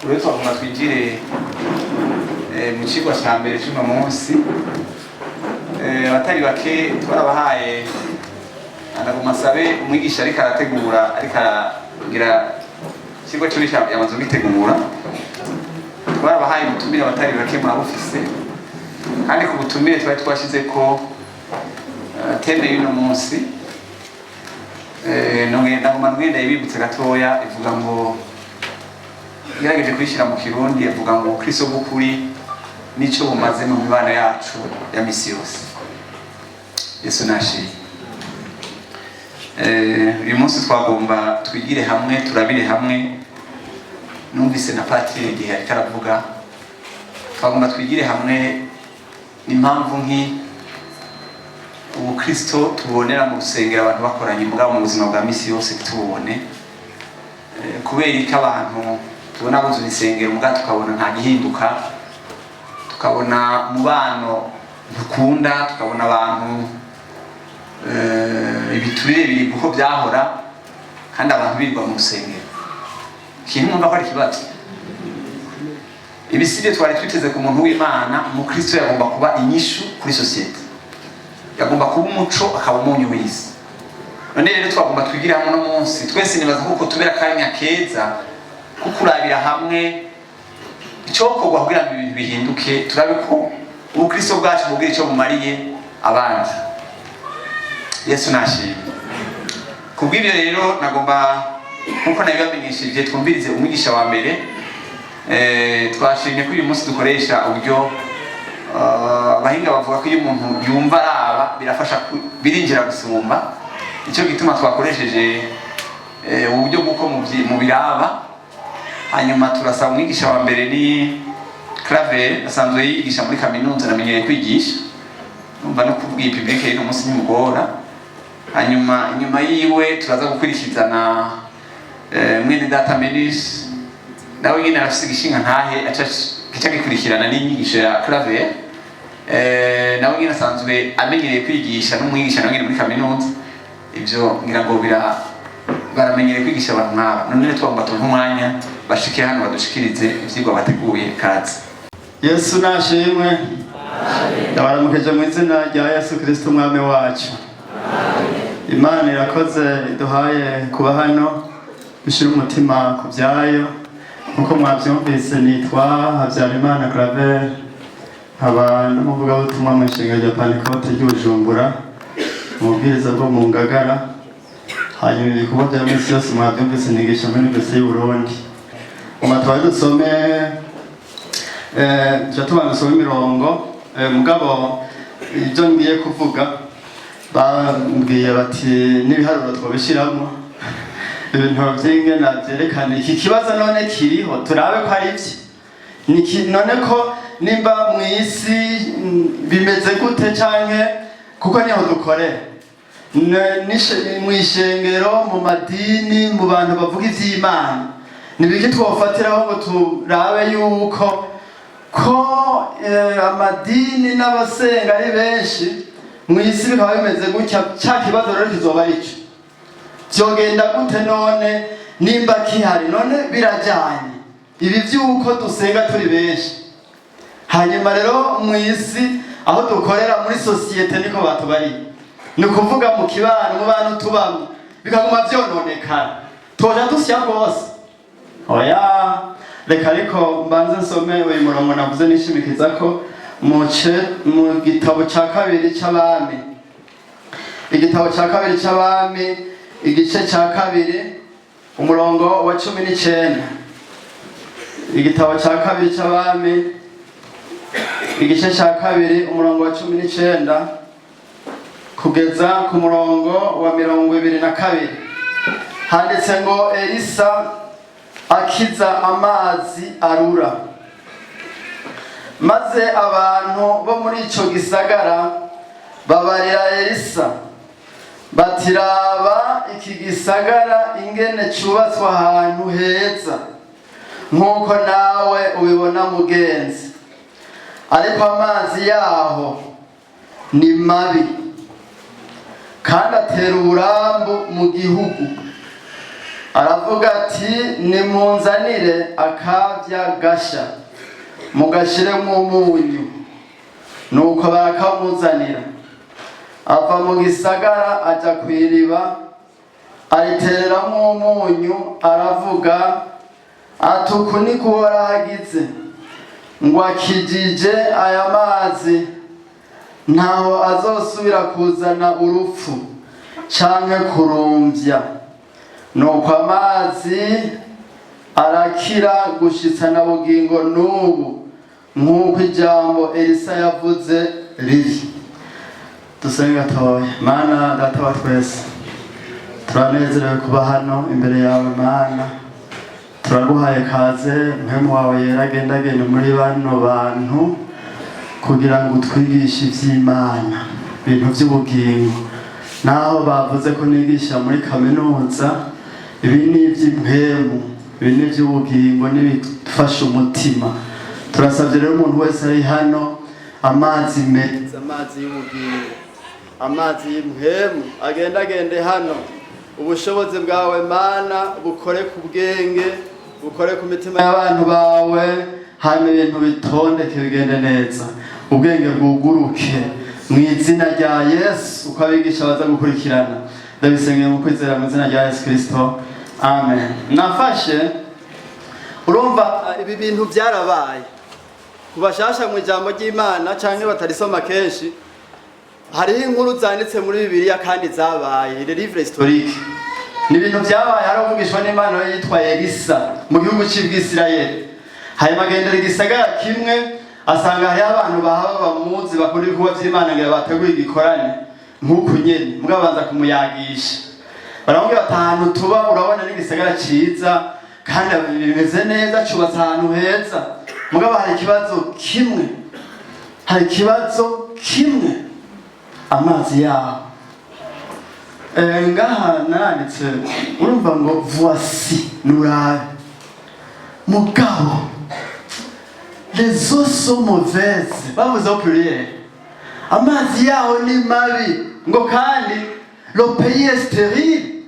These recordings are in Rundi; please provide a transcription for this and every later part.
Uretse twagomba twinjire mu kigo cya mbere cy'uno munsi. Abatari bake twarabahaye anagoma sabe umwigisha ariko arategura ariko aragira ikigo cy'ubisha yamaze gutegura. Twarabahaye ubutumire abatari bake murabufise, kandi ku butumire twari twashize ko teme y'uno munsi nagoma mwenda yibibutse gatoya ivuga ngo gerageje kwishira mu Kirundi avuga ngo Kristo gukuri nico bumaze mu mibano yacu ya misi yose. Yesu nashi uyu munsi twagomba twigire hamwe, turabire hamwe. Numvise na Patiri igihe ariko aravuga twagomba twigire hamwe n'impamvu ubu Kristo tubonera mu rusengero abantu bakoranye mugabo mu buzima bwa misi yose tubone kubera ko abantu tubona buzuye isengero mugabo tukabona nta gihinduka, tukabona umubano dukunda, tukabona abantu ibiturire biri uko byahora kandi abantu birirwa mu rusengero. Ikintu numva ko ari ikibazo. Ibisibye twari twiteze ku muntu w'Imana, mu Kristo yagomba kuba inyishu kuri societe, yagomba kuba umuco akaba umunyu w'isi. None rero twagomba twigira hamwe no munsi twese nibaza kuko tubera kanya keza kukurabira hamwe icyokorwa kugira ngo ibintu bihinduke, turabe ko ubukristo bwacu bugira icyo bumariye abandi. Yesu nashimye. Kubw'ibyo rero nagomba nkuko nabibamenyesheje twumvirize umwigisha wa mbere. Twashimye ko uyu munsi dukoresha uburyo abahinga bavuga ko iyo umuntu yumva araba birafasha birinjira gusumba. Icyo gituma twakoresheje uburyo bw'uko mu biraba. Hanyuma turasaba umwigisha wa mbere ni Claver, asanzwe yigisha muri kaminuza, namenyereye kwigisha, numva no kubwira publike y'uno munsi nimugora. Hanyuma inyuma yiwe turaza gukurikizana mwene data Melis, nawe nyine arafise igishinga ntahe aca gikurikirana n'inyigisho ya Claver. Nawe nyine asanzwe amenyereye kwigisha n'umwigisha nawe nyine muri kaminuza. Ibyo ngira ngo baramenyereye kwigisha abantu nk'aba. None twagomba tuha umwanya bashike hano badushikirize ivyigwa bateguye. Kazi. Yesu nashimwe. Ndabaramukeje mu izina rya Yesu Kristo umwami wacu. Imana irakoze iduhaye kuba hano bishira umutima ku byayo. Nkuko mwabyumvise nitwa Habyarimana Claver, nkaba n'umuvugabutumwa mu nshinga rya Pantecote ry'Ubujumbura, umubwiriza bwo mu Ngagara. Hanyuma ibikorwa bya misi yose mwabyumvise nigisha muri Université y'u Burundi. Twari dusome tubanza dusome imirongo mugabo ibyo ngiye kuvuga bambwiye bati n'ibiharuro twabishiramo ibintu by'ingena byerekana iki kibazo none kiriho, turabe ko ari byo none ko nimba mu isi bimeze gute canke kuko niho dukorera mu ishengero, mu madini, mu bantu bavuga ivy'Imana. Nibiki twofatiraho ngo turabe yuko ko amadini n'abasenga ari benshi mu isi bikaba bimeze gutya, cya kibazo rero kizoba arico. Byogenda gute none nimba kihari? None birajyanye ibi by'uko dusenga turi benshi, hanyuma rero mu isi aho dukorera muri societe niko batubariye, ni ukuvuga mu kibano, mu bantu tubamo bikaguma byononekana, toja dusya rwose. Oya, reka ariko mbanze nsome uyu murongo navuze nishimikiza ko mu gitabo cya kabiri cy'Abami, igitabo cya kabiri cy'Abami igice cya kabiri umurongo wa 19. Igitabo cya kabiri cy'Abami igice cya kabiri umurongo wa 19 kugeza ku murongo wa 22 handitse ngo Elisa akiza amazi arura, maze abantu bo muri ico gisagara babarira Elisa bati, raba iki gisagara ingene cubatswe ahantu heza nk'uko nawe ubibona mugenzi, ariko amazi yaho ni mabi kandi atera uburambu mu gihugu. aravuga ati nimunzanire akavya gasha mugashiremo umunyu. Nuko barakamuzanira, ava mu gisagara aja kw'iriba aritereramo umunyu, aravuga ati uku niko waragize ngo akijije aya mazi ntaho azosubira kuzana urupfu canke kurumvya. Nuko amazi arakira gushitsa na bugingo n'ubu, nk'uko ijambo Elisa yavuze riri. Dusenge gatoya. Mana data wa twese, turanezerewe kuba hano imbere yawe Mana. Turaguhaye kaze, mpemu wawe yera agendagende muri bano bantu kugira ngo utwigishe ivy'Imana, ibintu vy'ubugingo. Naho bavuze ko nigisha muri kaminuza, ibi ni ivy'impemu, ibi ni ivy'ubugingo, n'ibifasha umutima. Turasabye rero umuntu wese ari hano, amazi meza, amazi y'ubugingo, amazi y'impemu agendagende hano. Ubushobozi bwawe Mana bukore ku bwenge, bukore ku mitima y'abantu bawe, hanyuma ibintu bitondeke bigende neza, ubwenge bwuguruke mu izina rya Yesu. Uko abigisha baza gukurikirana, ndabisengeye mu kwizera mu izina rya Yesu Kristo, amen. Nafashe urumva ibi bintu byarabaye kubashasha mu ijambo ry'Imana canke batarisoma kenshi. Hariho inkuru zanditse muri Bibiliya kandi zabaye, le livre historique. Ni ibintu byabaye. Hari umugishwa n'Imana yitwa Elisa mu gihugu cy'Isirayeli. Hanyuma agendera igisagara kimwe, asanga hariho abantu bahaba bamuzi bakora ibikorwa by'Imana ngira bateguye igikorane nk'uku nyene, mugabo banza kumuyagisha. Baramubwira bati ahantu tuba urabona n'igisagara ciza kandi bimeze neza, cubatse ahantu heza, mugabo hari ikibazo kimwe, amazi yaho. Ngaha nanditse urumva ngo voici nurabe, mugabo les eaux sont mauvaises, bavuze au pluriel, amazi yaho ni mabi, ngo kandi le pays est stérile.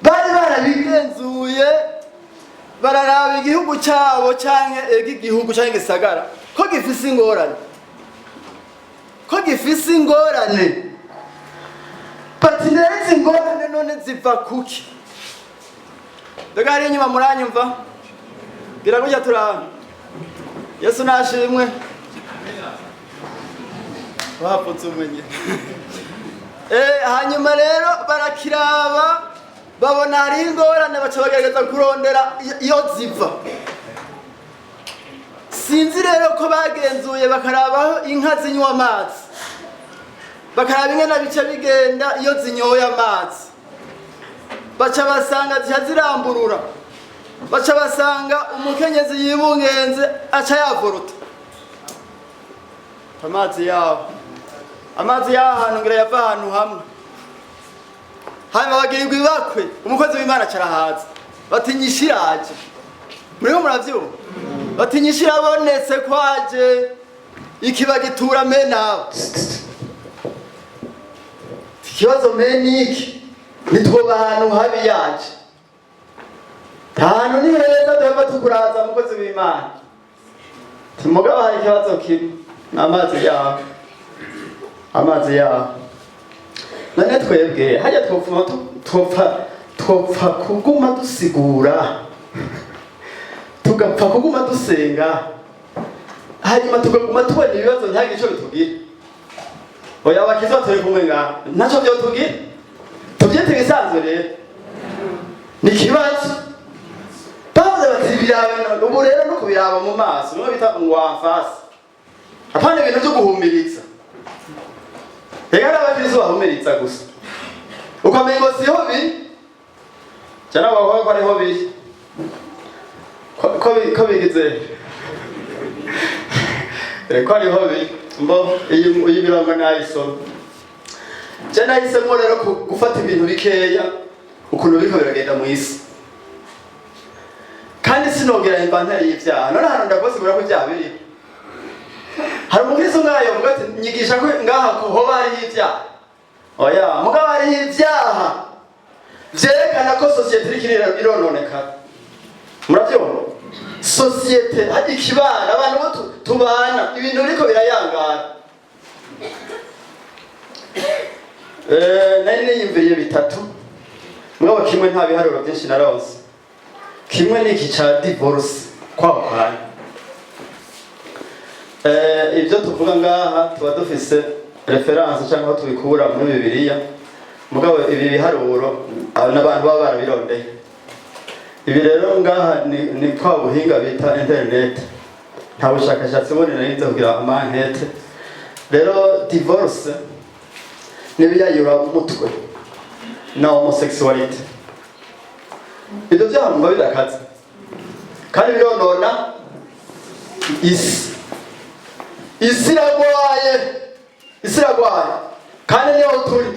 Bari barabigenzuye bararaba igihugu cyabo canke igihugu canke gisagara ko gifise ingorane, bati ndetse ingorane none ziva kuki? Mbega hari inyuma muranyumva? Biragujya turaba. Yesu nashimwe. Waputse umenye. Hanyuma rero barakiraba, babona hari ingorane, baca bagerageza kurondera iyo ziva. Sinzi rero ko bagenzuye bakarabaho inka zinywa amazi, bakaraba ingene bica bigenda iyo zinyoye amazi, baca basanga zica ziramburura, baca basanga umukenyezi yibungenze aca yavuruta. Amazi yaho ahantu ngira yava ahantu hamwe. Hanyuma bagirirwa ibakwe, umukozi w'Imana carahaza, batinyisha iraje. Muriho muravyumva? Batinyisha irabonetse kwaje ikibagitura menawe. Ikibazo meniki nitwoba ahantu habi yaje, ahantu ni heza duhava tukuraza umukozi w'Imana. Mugabo hari ikibazo kimwe, amazi yaho. None twebwe hajya twopfa kuguma dusigura, tugapfa kuguma dusenga, hanyuma tugaguma tubona ibibazo ntihagire ico bitugira. Oya bakizwa turi kumwe ngaha ntaco byo tugira, tubyite bisanzwe rero ni ikibazo. Bavuze bati birabe ubu rero no kubiraba mu maso niwe bita ngwamfasi, apana ibintu byo guhumiriza. Ega n'abakristo bahumiriza gusa ukamenya ngo siho biri cyane, bavuga ko ariho biri ko bigize ko ariho biri. Mbo iyi birango nayisoma cyane, nahisemo rero gufata ibintu bikeya ukuntu biriko biragenda mu isi, kandi sinogera inventaire y'ivyaha. None hano ndakosigura ko ibyaha biri. Hari umukristo ngayo avuga ati nyigisha ko ngaha ko hoba hariho ibyaha. Oya, mugabo hariho ibyaha vyerekana byerekana ko sosiyete iriko irononekara. Murabyumva? Sosiyete hari ikibana abantu bo tubana ibintu biriko birayangana. Nari niyumviriye bitatu mugabo kimwe nta biharuro byinshi naronse. Kimwe ni iki ca divorce kwahukana. Ibyo tuvuga ngaha tuba dufise reference cyangwa aho tubikura muri Bibiliya mugabo ibi biharuro n'abantu baba barabirondeye. Ibi rero ngaha ni kwa buhinga bita internet. Nta bushakashatsi bunini nari nzi kugira amantete. Rero divorce n'ibiyayura umutwe na homosexuality. Ibyo byahamba bidakaze kandi bironona isi iragwaye kandi niyo turi.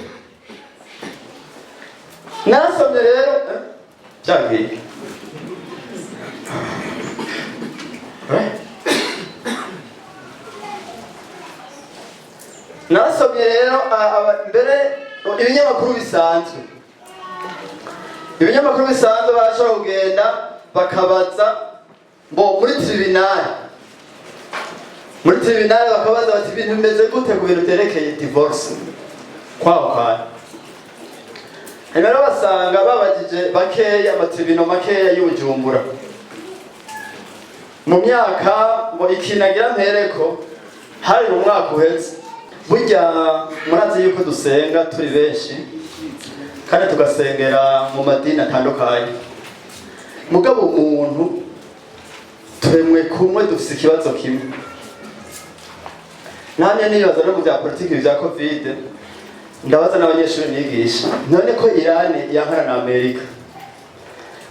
Nasomye rero byagiye nasomye rero mbere ibinyamakuru bisanzwe barashobora kugenda bakabaza muri tribunal bakabaza bati ibintu bimeze gute ku bintu byerekeye divorce kwahukana. Rero basanga babagije bakeya amatribunal makeya y'Ubujumbura mu myaka ikinagira mpereko hari mu mwaka uheze. Burya murazi yuko dusenga turi benshi kandi tugasengera mu madini atandukanye mugabo umuntu turemwe kumwe dufise ikibazo kimwe. Namye nibaza no mu bya politiki bya covid ndabaza n'abanyeshuri nigisha none ko Iran yankana na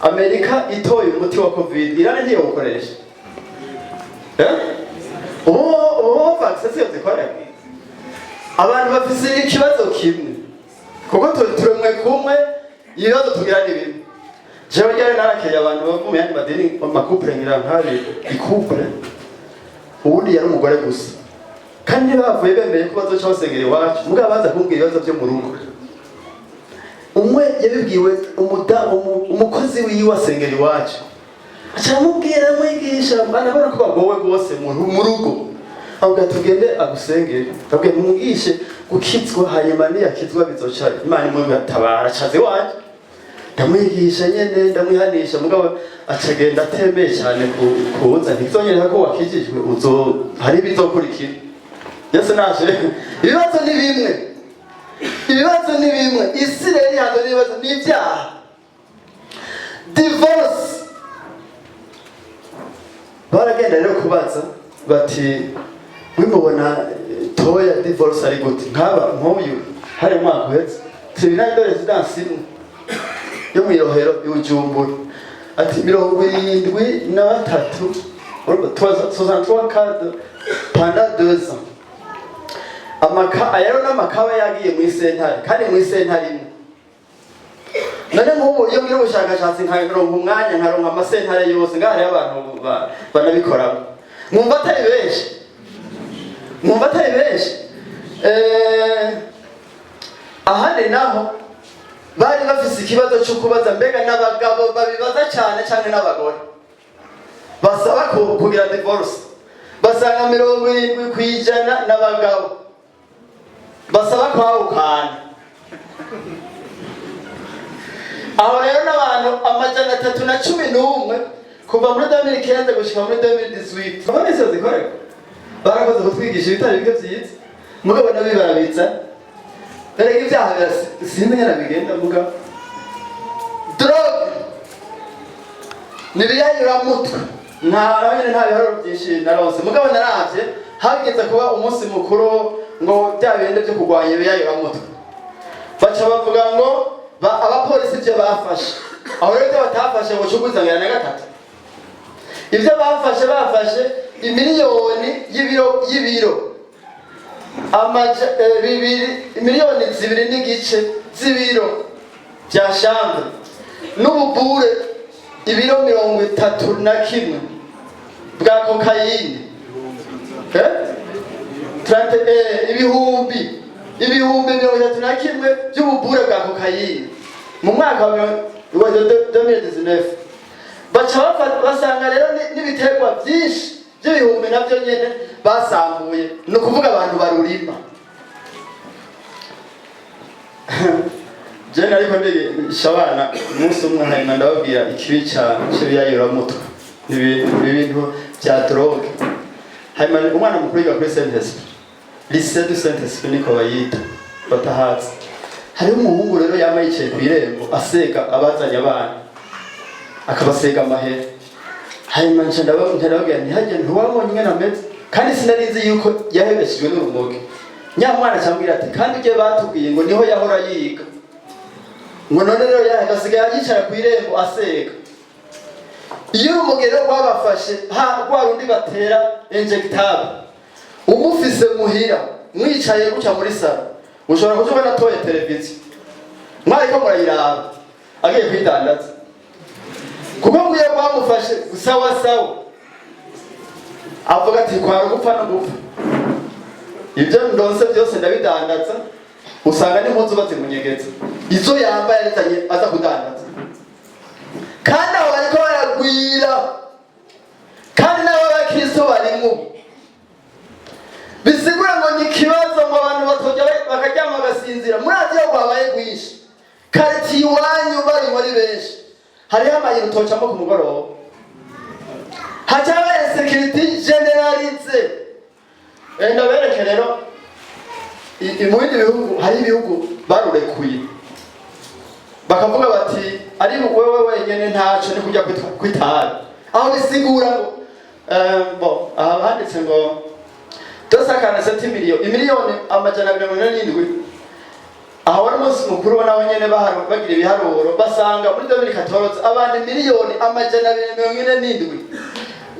Amerika itoye umuti wa covid Iran ntiyo gukoresha vaccine zikora abantu bafise ikibazo kimwe kuko turemwe kumwe ibibazo tugira ni bimwe. Jewe ryari narakeye abantu bavuye yandi madini amakupure ngira nkari ikupure ubundi yari umugore gusa kandi bavuye bemeye ko bazoca basengera iwacu mugabo baza kumbwira ibibazo byo mu rugo. Umwe yabibwiwe umukozi wiwe asengera iwacu acamubwira mwigisha bana ko bagowe rwose mu rugo ahubwo tugende agusengere abwiye mwigishe gukizwa hanyuma niyakizwa bizoca Imana imutabara caze waje ndamwigisha nyene ndamwihanisha mugabo acagenda atemeye cyane kuza ntizonyereka ko wakijijwe hari bizokurikira. Yesu naje ibibazo ni bimwe isi rero yazo n'ibibazo n'ibyaha. Divorce baragenda rero kubaza bati wimubona toya divorce ari gute nk'uyu hari umwaka uhetse tribunal de residence yo mu Irohero y'Ubujumbura ati 73 63 cadres pendant 2 ans. Ayaro n'amakawa yagiye mu isentare kandi mu isentare imwe. None nk'ubu iyo ngira ubushakashatsi nkaronka umwanya nkaronka amasentare yose ngahari abantu banabikora. Mwumva atari benshi ahandi naho bari bafise ikibazo cyo kubaza mbega n'abagabo babibaza cyane n'abagore basaba kugira divorce basanga 70% n'abagabo basaba kwahukana. Aho rero n'abantu 311 kuva muri 2015 gushika muri 2018 abonetse zikoreka barakoze kutwigisha ibitari bike byiza mugabo nabibarabitsa rero ibyaha sinzi bigenda mugabo drogue nibiyayura mutwe nta biharuro byinshi naronse mugabo naravye hageze kuba umunsi mukuru ngo bya bindi byo kurwanya ibiyayura mutwe baca bavuga ngo abapolisi byo bafashe aho rero batafashe ngo cuguzangira na gatatu ibyo bafashe imiliyoni y'ibiro miliyoni 2 n'igice z'ibiro bya chambre n'ububure ibiro 31 bwa kokayine ibihumbi 31 by'ububure bwa kokayine mu mwaka wa iwa 2019 baca basanga rero n'ibiterwa byinshi by'ibihumbi nabyo nyene basambuye ni ukuvuga abantu barurima jene ariko ndigisha abana umunsi umwe hanyuma ndababwira ikibi cy'ibiyayuramutwe n'ibintu bya drogue hanyuma umwana mukuru yiga kuri Saint-Esprit lycée du Saint-Esprit niko bayita batahazi hariho umuhungu rero yama yicaye ku irembo asega abazanye abana akabasega amahera hanyuma ndababwira ntihagire ntiwabonye ingana ameze kandi sinarizi yuko yahebeshejwe n'urumogi nyamwana cyambwira ati kandi ujye batubwiye ngo niho yahora yiga ngo none rero yagasigaye yicara ku irembo asega iyo urumogi rero rwabafashe rwa rundi batera injectable umufise muhira mwicaye gutya muri salo ushobora kujuba natoye televiziyo mwariko murayiraba agiye kwidandaza kuko mwiye rwamufashe sawa avuga ati kwara gupfa no gupfa ibyo ndonse byose ndabidandaza usanga n'impunzu bazimunyegeza izo yambaye aritanye aza kudandaza kandi abo bariko baragwira kandi nabo abakristo barimo bisigura ngo ni ikibazo ngo abantu batojya bakaryama bagasinzira murazi yo kwabaye rwinshi karitiye iwanyu bari muri benshi hariho amayira utocamo ku mugoroba hacabaye security generalize ndabereke rero mu bindi bihugu hari ibihugu barurekuye bakavuga bati ari wewe wenyene ntaco ni kujya kwitara aho bisigura ngo aha handitse ngo dosakana senti miliyoni amajana 247 aho wari umunsi mukuru wo nawe nyene bagira ibiharuro basanga muri 2014 abantu miliyoni amajana 247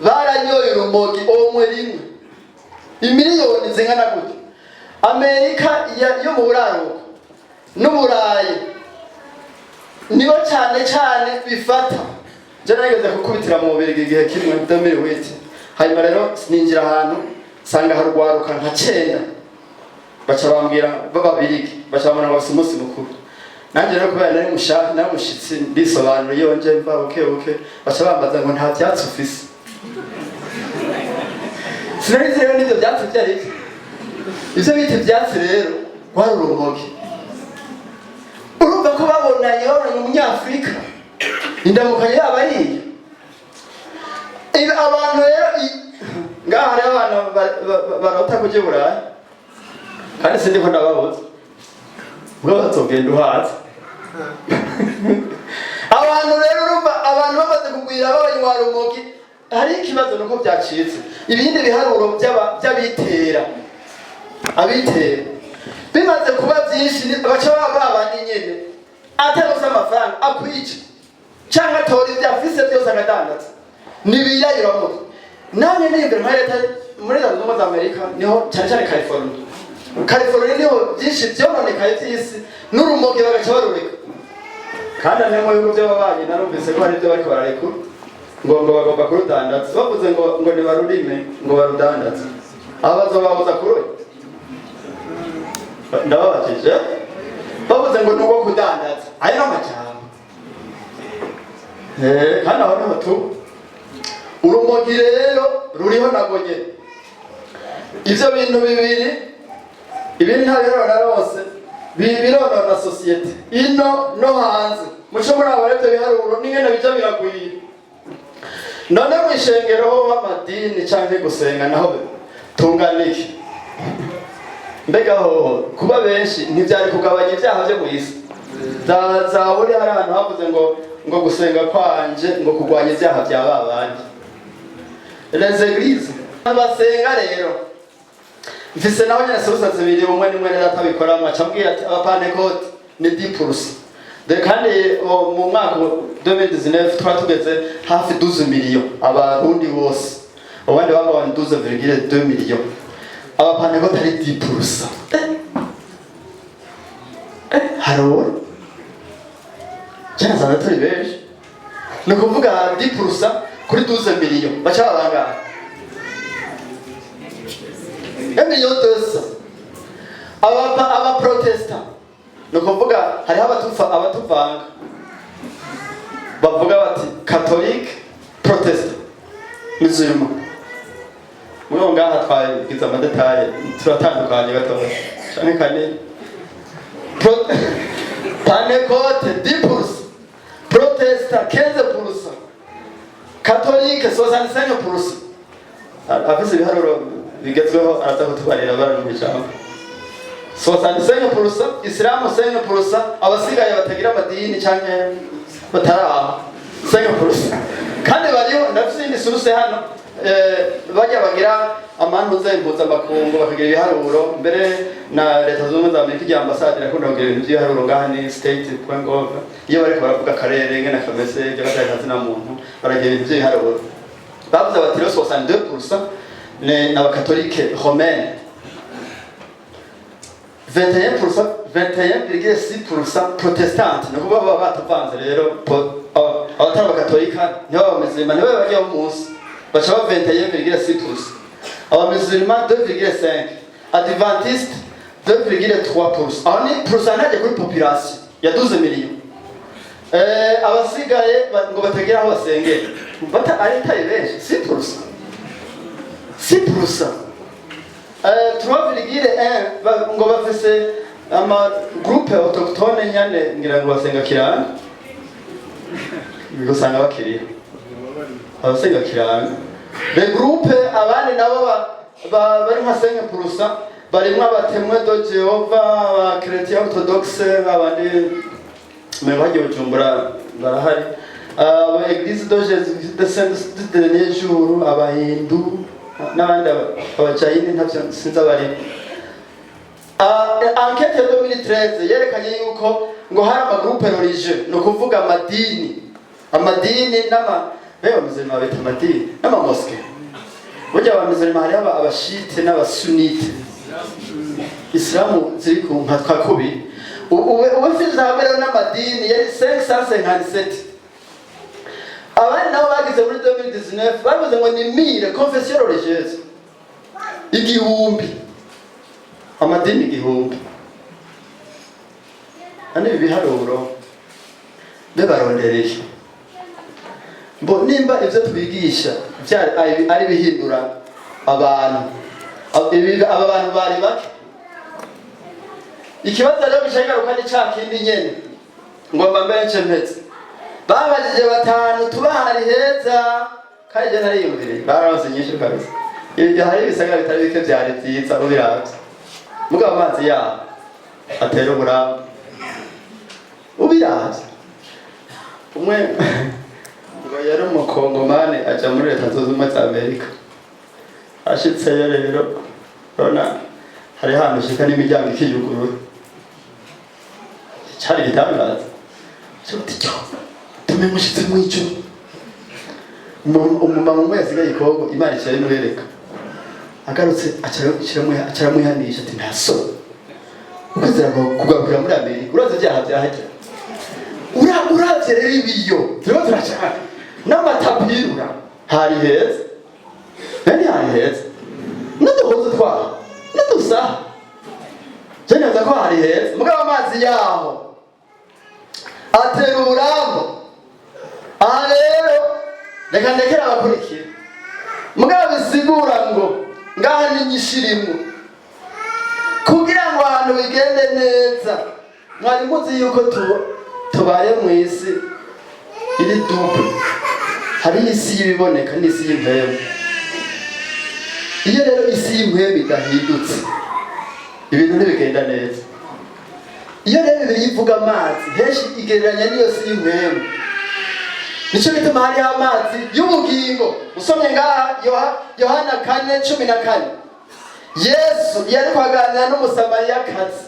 baranyoye urumogi omwe rimwe imiliyoni zingana gute Amerika yo mu buraruko n'uburayi nibo cyane bifata jana nigeze kukubitira mu Bubiligi igihe kimwe 2008 hanyuma rero ninjira ahantu sanga harugwaruka nka 9 baca bambwira b'Ababiligi baca bamana ngo umunsi mukuru nanjye rero kubera nari mushaka namushitsi ndisobanura iyo nje mva buke baca bambaza ngo nta byatsi ufise sinarize rero n'ibyo byatsi byari ivyo bita ivyatsi rero wari urumogi urumva ko babonanye mu Munyafrika indamukanye yabo ariye abantu rero ngaha hari abana barota kujya Burayi kandi sindi ko ndababuze ubwo batogenda uhaze abantu rero urumva abantu bamaze kugwira babanywa urumogi hari ikibazo nuko byacitse ibindi biharuro by'abitera abitera bimaze kuba byinshi baca babani nyene ataruza amafaranga akwica cyangwa tori byafise byose agadandaza nibiyayira mu nanye nimbere muri leta muri Leta Zunze Ubumwe za Amerika niho cyane California niho byinshi byononekaye by'isi n'urumogi bagaca barureka kandi ane mu bihugu by'ababanyi narumvise ko hari ibyo bariko barareka ngo bagomba kurudandaza bavuze ngo ni barurime ngo barudandaza abazo babuza kuroya ndababakije bavuze ngo nuko kudandaza ayo n'amajambo kandi aho niho tu urumogi rero ruriho nagonye ivyo bintu bibiri ibindi ntabirona rwose bironona sosiyete ino no hanze muco muri abo rero biharuro n'ingene bija biragwira none mwishengero w'amadini canke gusenga naho tunganiki mbega ho kuba benshi ntivyari kugabanya ibyaha byo mwisi zaburi hari ahantu havuze ngo gusenga kwanje ngo kugwanya ibyaha bya babandi les églises abasenga rero mfise naho nyene sorusa zibiri umwe nimwe natabikora amacambwira ati abapantekote ni 10% kandi mu mwaka 2019 twatugeze hafi 12 millions abarundi bose abandi baba 12,2 millions abapantekote ari 10%. Haro cyane sana turi benshi no kuvuga 10% kuri 12 millions bacha babanga aba protestant no kuvuga hari abatuvanga bavuga bati catholique protestant musulman muri ngaha twagize amadetaye turatandukanye gatoya cyane kanini Panecote 10%, protestant 15%, catholique 65%. Afise ibiharuro bigezweho araza kutubarira abantu mu ijambo. 65%, Islam 5%, abasigaye batagira amadini canke bataraha 5%. Kandi bariho ndafise suruse hano bajya bagira amantuze impuza makungu bakagira ibiharuro mbere na leta z'ubumwe za Amerika ya ambassadeur akunda kugira ibintu by'ibiharuro ngaha ni state.gov iyo bariko baravuga karere ngene kameze ibyo batakaza na muntu baragira ibintu by'ibiharuro bavuze bati 62% n'abakatolike romaine 21,6% protestante no kuba baba batuvanze rero abatari abakatolika nibo bamezima nibo bajya mu munsi bacha 21,6%, abamizilima 2,5%, adventiste 2,3%. aho ni pourcentage kuri population ya 12 millions. Abasigaye ngo batagira aho basengera bata aritaye benshi 6%. 3,1 ngo bafise ama groupe autochtone nyane ngira ngo basenga kiranga bigusanga bakiriye abasenga kiranga le groupe abandi nabo bari nka 5% barimwe abatemwe do Jehova aba chrétien orthodoxe abandi mebaje Bujumbura barahari aba église de Jésus de Saint de dernier jour abahindu n'abandi abacayini ntavyo sinza bari enquête ya 2013 yerekanye yuko ngo hari ama groupe religieux no kuvuga amadini n'ama beba muzima bita amadini n'ama mosque burya abamuzima hari abashite n'abasunite Islamu ziri ku nka kubi ubufiza habera n'amadini yari 557 abandi nabo bagize muri 2019 bavuze ngo ni 1000 confessions religieuses igihumbi amadini igihumbi ane biharuro bebarondereje mbo nimba ivyo twigisha ari bihindura abantu aba bantu bari bake ikibazo rero bishayigaruka ni cakindi nyene ngo mbambenche mpetse babajije batanu tubahari heza kandi je nari yumvire baranze nyinshi kabisa ibyo hari bisagara bitari bike byari byiza ubiravye mugabo amazi ya atera uburabo ubiravye umwe ngo yari umukongomani aja muri leta zunze ubumwe za Amerika ashitseyo rero rona hari hano shika n'imiryango ikiyugurura cyari gitangaza cyo tumemushitse mu ico umumama umwe yasigaye Kongo Imana cyari murereka agarutse acaramwihanisha ati ntaso ukazira kugaburira muri Amerika uraze byaha byahajya uravye rero ibiyo turimo turacana n'amatapirura hari heza nani hari heza n'uduhuzu twaho n'udusaha jeneza ko hari heza mugabo amazi yaho atera uburambo aha rero reka ndekera abakurikira mugabo bisigura ngo ngaha ni nyishirimo kugira ngo abantu bigende neza mwari muzi yuko tubaye mu isi iri double hari isi y'ibiboneka n'isi y'impemu iyo rero isi y'impemu idahindutse ibintu ntibigenda neza iyo rero Bibiliya ivuga amazi henshi igereranya n'iyo si y'impemu nico bituma hari amazi y'ubugingo usomye ngaha Yohana 4:14 Yesu yari kwaganira n'umusamariyakazi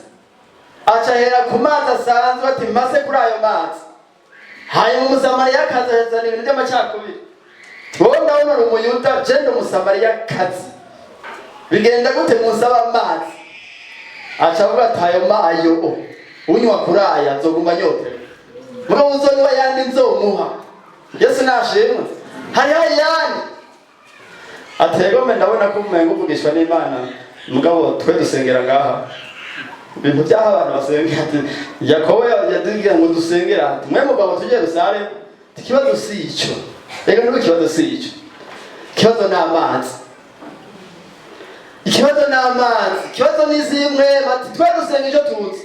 acahera ku mazi asanzwe ati maze kuri ayo mazi hanyuma umusamariyakazi azana ibintu by'amacakubiri wowe ndabona uri umuyuda je ndi umusamariyakazi bigenda gute musaba amazi acavuga ati ayo mayo unywa kuraya nzoguma nyotewe mugabo uzonywa yandi nzomuha Yesu nashimwe hari yani ategome ndabona ko umengo uvugishwa n'Imana mugabo twe dusengera ngaha ibintu byaha abantu basengera ati Yakobo yadubwira ngo dusengera ati mwe mugabo tujye rusare ikibazo si icyo, reka n'ubu ikibazo si icyo, ikibazo ni amazi, ikibazo ni amazi, ikibazo ni zimwe bati twe dusenga icyo tuzi,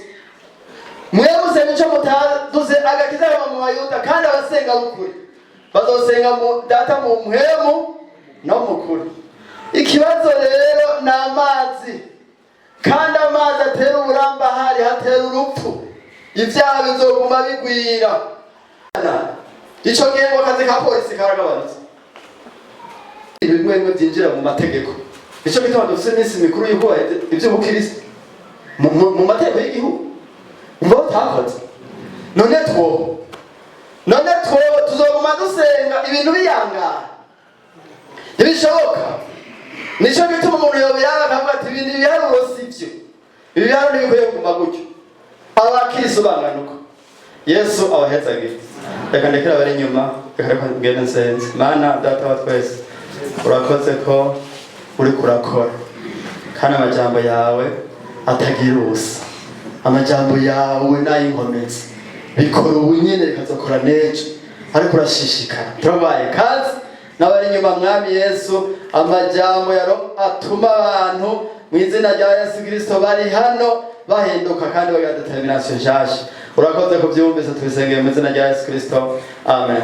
mwe musenga icyo mutaduze, agakiza kaba mu bayuda kandi abasenga b'ukuri bazosenga mu data mu mpwemu no mu kuri. Ikibazo rero ni amazi, kandi amazi atera uburamba, hari hatera urupfu, ibyaha bizoguma bigwira. Ico gihe ngo akazi ka polisi karagabanutse, bimwe byinjira mu mategeko. Ico gituma dufise iminsi mikuru y'ukubaha ivy'ubukristo mu mategeko y'igihugu. Umva utakoze none two tuzoguma dusenga ibintu biyangana ntibishoboka. Nico gituma umuntu yobiraba akavuga ati ibintu ibiharuro sivyo, ibi biharuro ntibikwiye kuguma gutyo. Abakristo banganuka. Yesu abahezagire. Reka ndekera abari inyuma, reka ngende nsenze. Mana data wa twese, urakoze ko uri kurakora, kandi amajambo yawe atagira ubusa. Amajambo yawe n'ay'inkomezi bikora ubu nyene bikazokora n'ejo, ariko urashishikara. Turabaye kazi n'abari inyuma mwami Yesu, amajambo atuma abantu mu izina rya Yesu Kristo bari hano bahinduka kandi bagira determination nshasha. Urakoze kubyumvise, tubisengeye mu izina rya Yesu Kristo, amen.